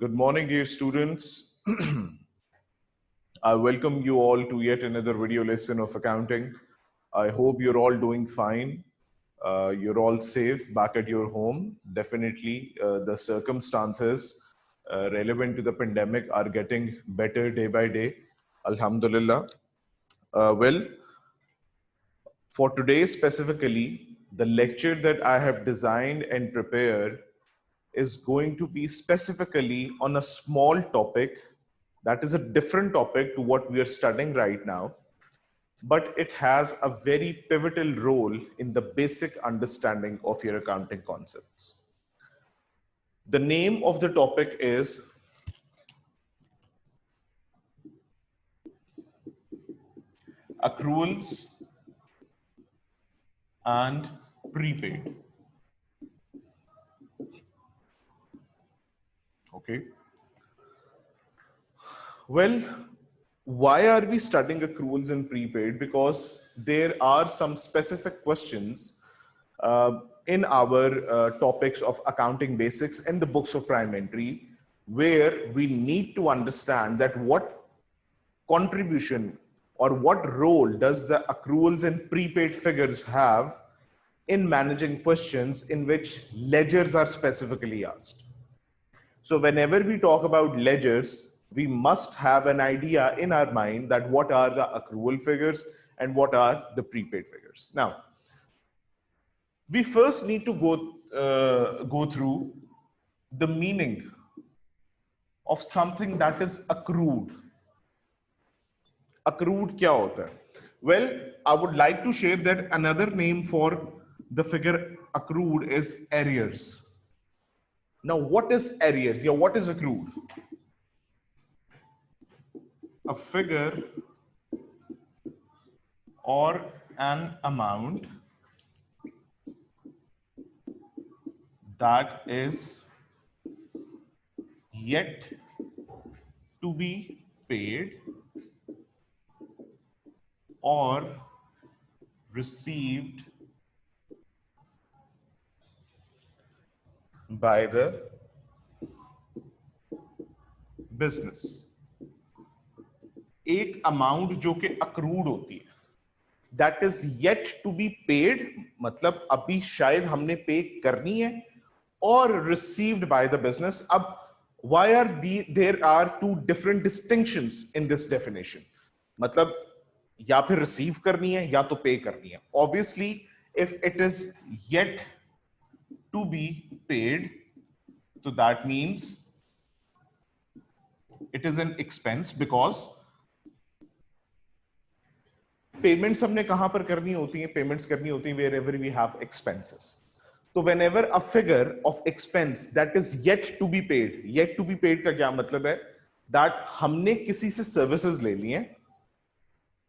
Good morning, dear students. I welcome you all to yet another video lesson of accounting. I hope you're all doing fine. You're all safe back at your home. Definitely, the circumstances relevant to the pandemic are getting better day by day. Alhamdulillah. Well, for today specifically, the lecture that I have designed and prepared is going to be specifically on a small topic that is a different topic to what we are studying right now, but it has a very pivotal role in the basic understanding of your accounting concepts. The name of the topic is accruals and prepaid. Okay. Well, why are we studying accruals and prepaid? Because there are some specific questions in our topics of accounting basics in the books of prime entry, where we need to understand that what contribution or what role does the accruals and prepaid figures have in managing questions in which ledgers are specifically asked. So whenever we talk about ledgers, we must have an idea in our mind that what are the accrual figures and what are the prepaid figures. Now, we first need to go through the meaning of something that is accrued. Accrued क्या होता है? Well, I would like to share that another name for the figure accrued is arrears. Now, what is arrears? Yeah, what is accrued? A figure or an amount that is yet to be paid or received by the business. एक amount जो कि accrued होती है, that is yet to be paid, मतलब अभी शायद हमने pay करनी है, और रिसीव्ड बाय द बिजनेस. अब why are there are two different distinctions in this definition. मतलब या फिर रिसीव करनी है या तो पे करनी है. Obviously if it is yet to be paid, तो that means it is an expense because payments हमने कहां पर करनी होती हैं? पेमेंट्स करनी होती हैं wherever we have expenses. तो whenever a figure of expense that is yet to be paid का क्या मतलब है? that हमने किसी से सर्विसेज ले ली हैं,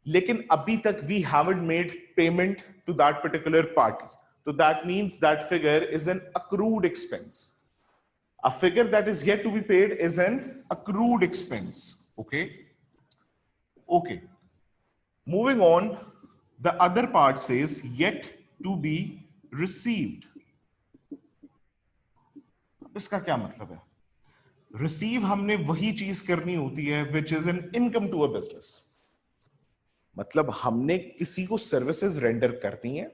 लेकिन अभी तक we haven't made payment to that particular party. So that means that figure is an accrued expense. A figure that is yet to be paid is an accrued expense. Okay. Okay. Moving on, the other part says yet to be received. इसका क्या मतलब है? Receive हमने वही चीज करनी होती है which is an income to a business. मतलब हमने किसी को सर्विसेज रेंडर करती हैं,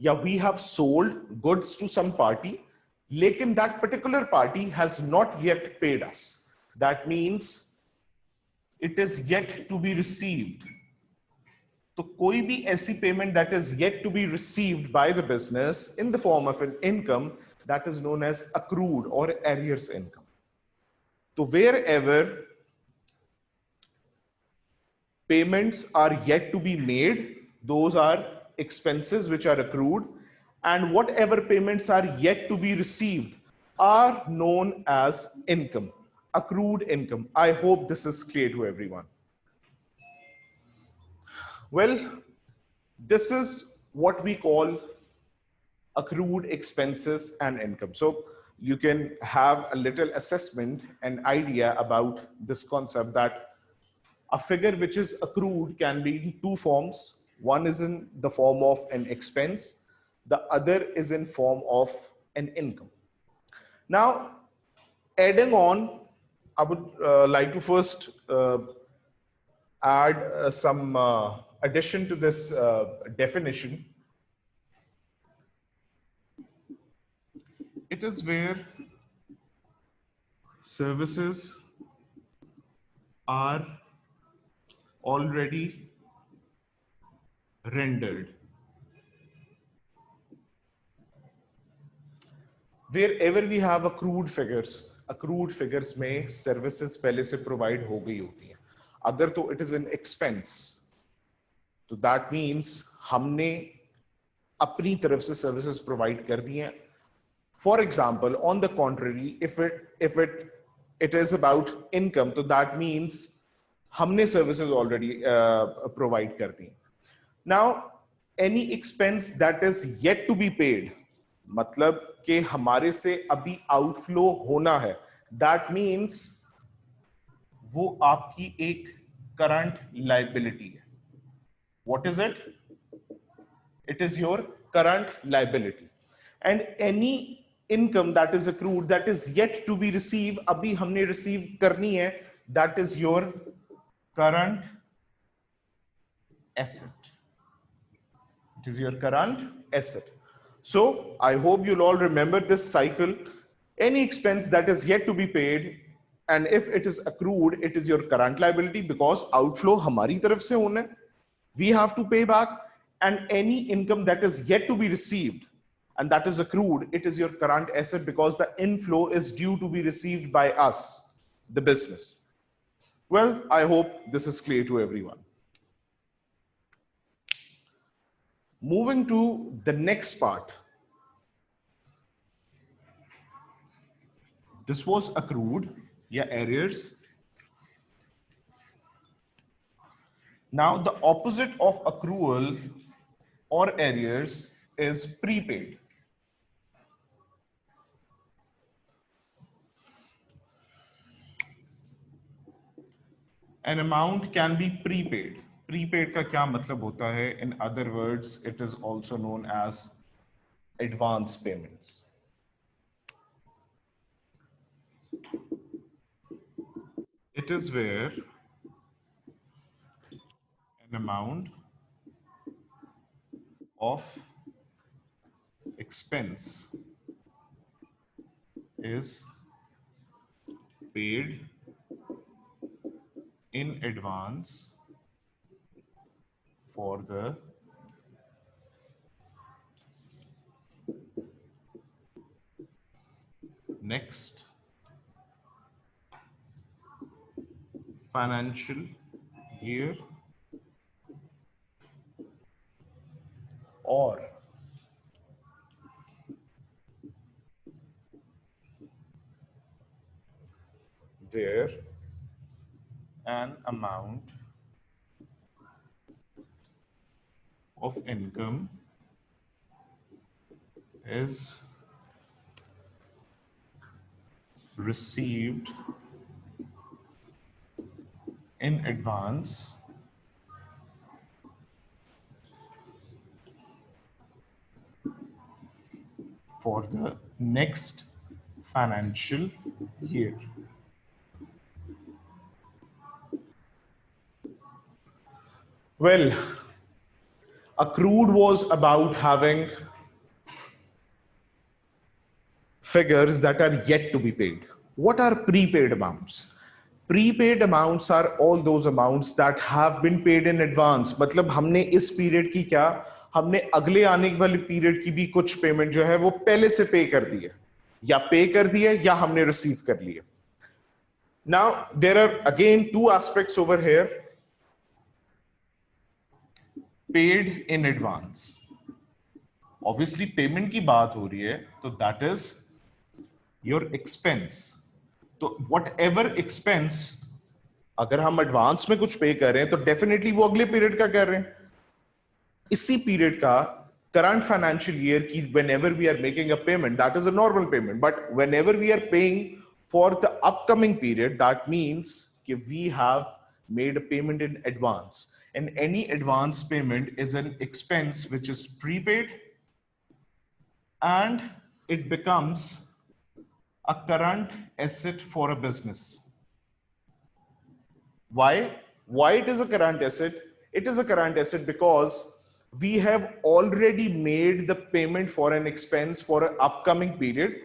या we have sold goods to some party, लेकिन that particular party has not yet paid us. That means it is yet to be received. तो कोई भी ऐसी payment that is yet to be received by the business in the form of an income, that is known as accrued or arrears income. So wherever payments are yet to be made, those are expenses which are accrued, and whatever payments are yet to be received are known as income, accrued income. I hope this is clear to everyone. Well, this is what we call accrued expenses and income. So you can have a little assessment and idea about this concept that a figure which is accrued can be in two forms. One is in the form of an expense, the other is in form of an income. Now, adding on I would like to first add some addition to this definition. It is where services are already rendered. Wherever we have accrued figures में services पहले से provide हो गई होती हैं. अगर तो it is an expense, तो that means हमने अपनी तरफ से services provide कर दी हैं. For example, on the contrary, if it is about income, तो that means हमने services already provide कर दी. Now, any expense that is yet to be paid, मतलब कि हमारे से अभी आउटफ्लो होना है, that means वो आपकी एक करंट लाइबिलिटी है. What is it? It is your current liability. And any income that is accrued that is yet to be received, अभी हमने receive करनी है, that is your current asset. It is your current asset. So I hope you'll all remember this cycle. Any expense that is yet to be paid, and if it is accrued, it is your current liability because outflow हमारी तरफ से होना है. We have to pay back. And any income that is yet to be received and that is accrued, it is your current asset because the inflow is due to be received by us, the business. Well, I hope this is clear to everyone. Moving to the next part. This was accrued, arrears. Now, the opposite of accrual or arrears is prepaid. An amount can be prepaid. Prepaid का क्या मतलब होता है? In other words, it is also known as advance payments. It is where an amount of expense is paid in advance for the next financial year or where an amount of income is received in advance for the next financial year. Well, accrued was about having figures that are yet to be paid. What are prepaid amounts? Prepaid amounts are all those amounts that have been paid in advance. मतलब हमने इस period की क्या, हमने अगले आने वाले period की भी कुछ पेमेंट जो है वो पहले से पे कर दी है, या पे कर दी है या हमने रिसीव कर ली है. Now there are again two aspects over here. Paid in advance. Obviously payment की बात हो रही है तो that is your expense. तो whatever expense अगर हम एडवांस में कुछ पे कर रहे हैं तो डेफिनेटली वो अगले पीरियड का कर रहे हैं. इसी पीरियड का करंट फाइनेंशियल ईयर की whenever we are making a payment, that is a normal payment, but whenever we are paying for the upcoming period, that means that we have made a payment in advance, and any advance payment is an expense which is prepaid and it becomes a current asset for a business. Why it is a current asset? It is a current asset because we have already made the payment for an expense for an upcoming period,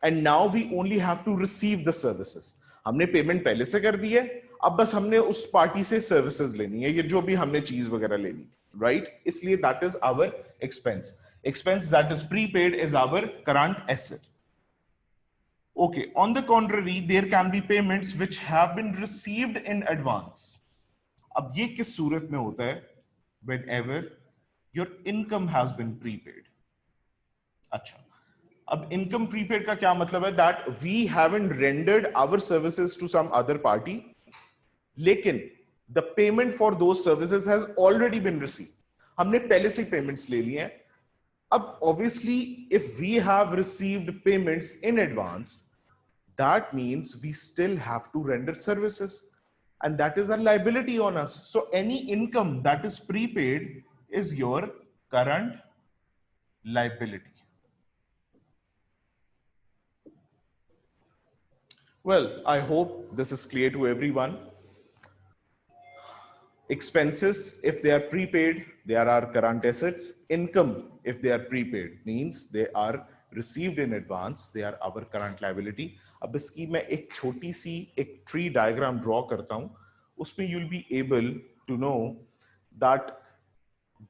and now we only have to receive the services. हमने payment पहले से कर दी है, अब बस हमने उस party से सर्विसेज लेनी है, ये जो भी हमने चीज वगैरह लेनी थी, राइट? इसलिए that is our expense. Expense that is prepaid is our current asset. Okay, on the contrary, there can be payments which have been received in advance. अब ये किस सूरत में होता है? Whenever your income has been prepaid. अच्छा, अब income prepaid का क्या मतलब है? That we haven't rendered our services to some other party, लेकिन the payment for those services has already been received. हमने पहले से payments ले लिए हैं. अब obviously, if we have received payments in advance, that means we still have to render services, and that is a liability on us. So any income that is prepaid is your current liability. Well, I hope this is clear to everyone. Expenses, if they are prepaid, they are our current assets. Income, if they are prepaid, means they are received in advance, they are our current liability. अब इसकी मैं एक छोटी सी एक tree diagram draw करता हूं, उसमें you'll be able to know that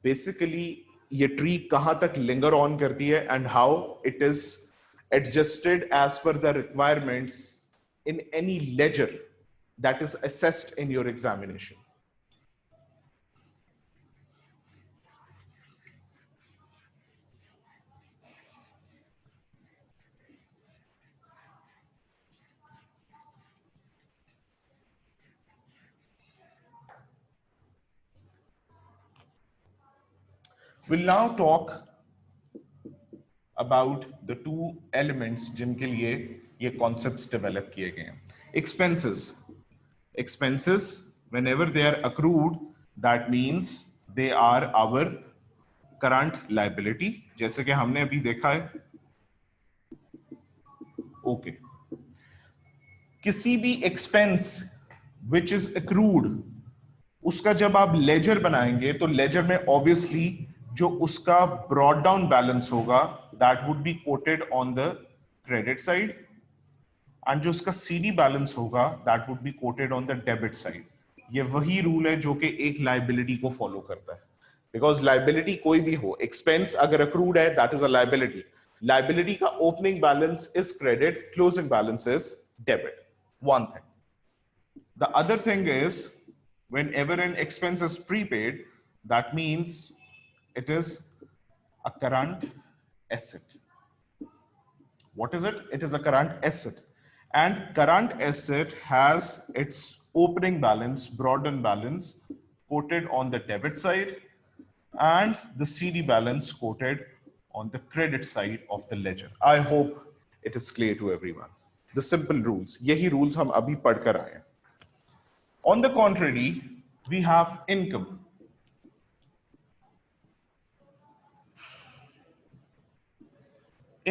basically ये ट्री कहां तक लिंगर ऑन करती है and how it is adjusted as per the requirements in any ledger that is assessed in your examination. We'll now talk about the two elements जिनके लिए ये concepts develop किए गए हैं. Expenses. Expenses, whenever they are accrued, that means they are our current liability. जैसे कि हमने अभी देखा है. Okay. किसी भी expense which is accrued, उसका जब आप लेजर बनाएंगे तो लेजर में ऑब्वियसली जो उसका ब्रॉड डाउन बैलेंस होगा that would be coated on the credit side, and जो उसका सीडी बैलेंस होगा that would be coated on the debit side. ये वही रूल है जो कि एक लाइबिलिटी को फॉलो करता है, बिकॉज लाइबिलिटी कोई भी हो, एक्सपेंस अगर अक्रूड है that is a liability. Liability का opening balance is credit, closing balance is debit. One thing. The other thing is whenever an expense is prepaid, that means it is a current asset. What is it? It is a current asset. And current asset has its opening balance, broadened balance, quoted on the debit side, and the CD balance quoted on the credit side of the ledger. I hope it is clear to everyone. The simple rules. यही rules हम अभी पढ़कर आए हैं. On the contrary, we have income.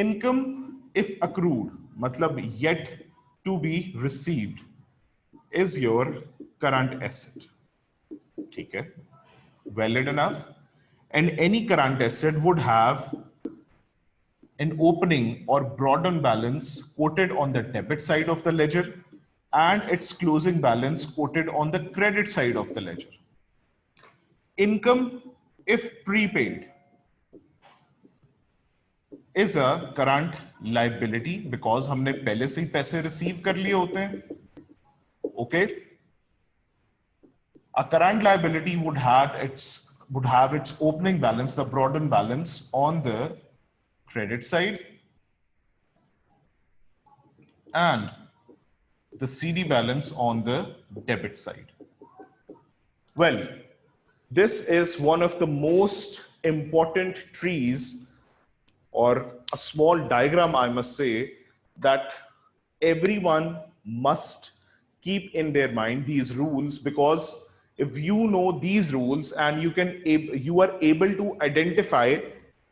Income, if accrued, matlab yet to be received, is your current asset. ठीक है? Valid enough? And any current asset would have an opening or broadened balance quoted on the debit side of the ledger, and its closing balance quoted on the credit side of the ledger. Income, if prepaid, is a current liability because हमने पहले से ही पैसे receive कर लिए होते हैं. Okay? A current liability would have its opening balance, the broadened balance, on the credit side, and the CD balance on the debit side. Well, this is one of the most important trees, or a small diagram, I must say, that everyone must keep in their mind, these rules, because if you know these rules and you are able to identify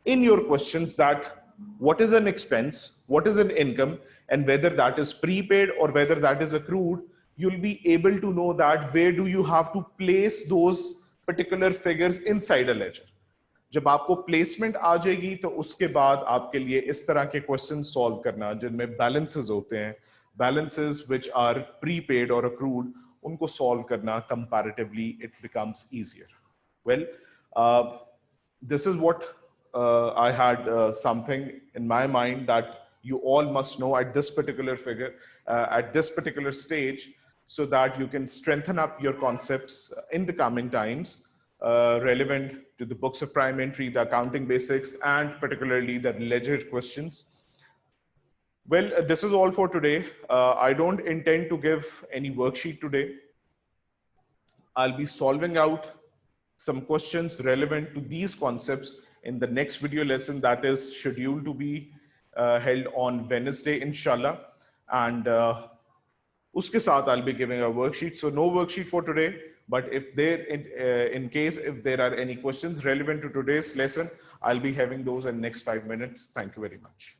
in your questions that what is an expense, what is an income, and whether that is prepaid or whether that is accrued, you'll be able to know that where do you have to place those particular figures inside a ledger. जब आपको placement आ जाएगी तो उसके बाद आपके लिए इस तरह के क्वेश्चन सॉल्व करना जिनमें बैलेंसेस होते हैं, बैलेंसेस व्हिच आर प्रीपेड और अक्रूड, उनको सॉल्व करना comparatively it becomes easier. Well, this is what I had something in my mind that you all must know at this particular figure, at this particular stage, so that you can strengthen up your concepts in the coming times, relevant to the books of prime entry, the accounting basics, and particularly the ledger questions. Well, this is all for today. I don't intend to give any worksheet today. I'll be solving out some questions relevant to these concepts in the next video lesson that is scheduled to be held on Wednesday, inshallah. And uske saath I'll be giving a worksheet. So no worksheet for today, but if there, in case if there are any questions relevant to today's lesson, I'll be having those in next 5 minutes. Thank you very much.